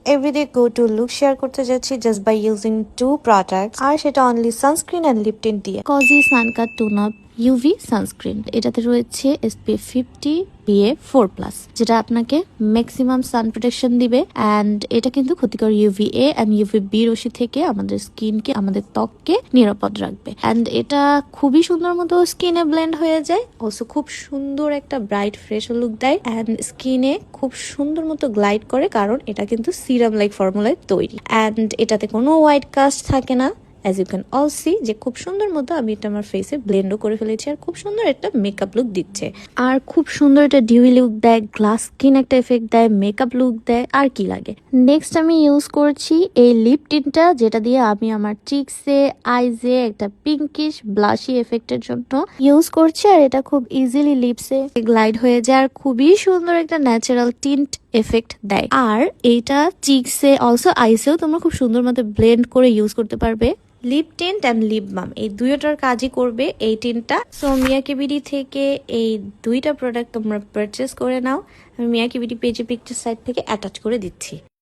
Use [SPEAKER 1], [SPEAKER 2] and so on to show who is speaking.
[SPEAKER 1] Everyday go to look share করতে যাচ্ছি just by using two products, আর সেটা only sunscreen and lip tint দিয়ে। কজি সানকা টোন আপ ইউভি সানস্ক্রিন, এটাতে রয়েছে SPF 50 PA+, যেটা আপনাকে ম্যাক্সিমাম সান প্রোটেকশন দিবে। অ্যান্ড এটা কিন্তু ক্ষতিকর UVA অ্যান্ড UVB রশ্মি থেকে আমাদের স্কিনকে, আমাদের ত্বককে নিরাপদ রাখবে। অ্যান্ড এটা খুবই সুন্দর মতো স্কিনে ব্লেন্ড হয়ে যায়। অলসো খুব সুন্দর একটা ব্রাইট ফ্রেশ লুক দেয় অ্যান্ড স্কিনে খুব সুন্দর মতো গ্লাইড করে, কারণ এটা কিন্তু সিরাম লাইক ফর্মুলায় তৈরি। অ্যান্ড এটাতে কোনো হোয়াইট কাস্ট থাকে না। As you can all see যে খুব সুন্দর মতো আমি এটা আমার ফেসে ব্লেন্ডও করে ফেলেছি, আর খুব সুন্দর একটা মেকআপ লুক দিচ্ছে, আর খুব সুন্দর একটা ডিউই লুক দেয়, গ্লাস স্কিন একটা এফেক্ট দেয়, মেকআপ লুক দেয়। আর কি লাগে। নেক্সট আমি ইউজ করছি এই লিপ টিন্টটা, যেটা দিয়ে আমি আমার চিকসে, আইজে একটা পিঙ্কিশ ব্লাশি এফেক্টের জন্য ইউজ করছি। আর এটা খুব ইজিলি লিপসে গ্লাইড হয়ে যায়, আর খুবই সুন্দর একটা ন্যাচারাল টিন্ট এফেক্ট দেয়। আর এইটা চিকসে অলসো আইসেও তোমরা খুব সুন্দর মতো ব্লেন্ড করে ইউজ করতে পারবে। Lip tint and lip balm এই দুইটার কাজই করবে এই টিন্টটা। সো মিয়াকি বিডি থেকে এই দুইটা প্রোডাক্ট তোমরা পারচেস করে নাও। আমি মিয়াকি বিডি পেজে পিকচার সাইট থেকে অ্যাটাচ করে দিচ্ছি।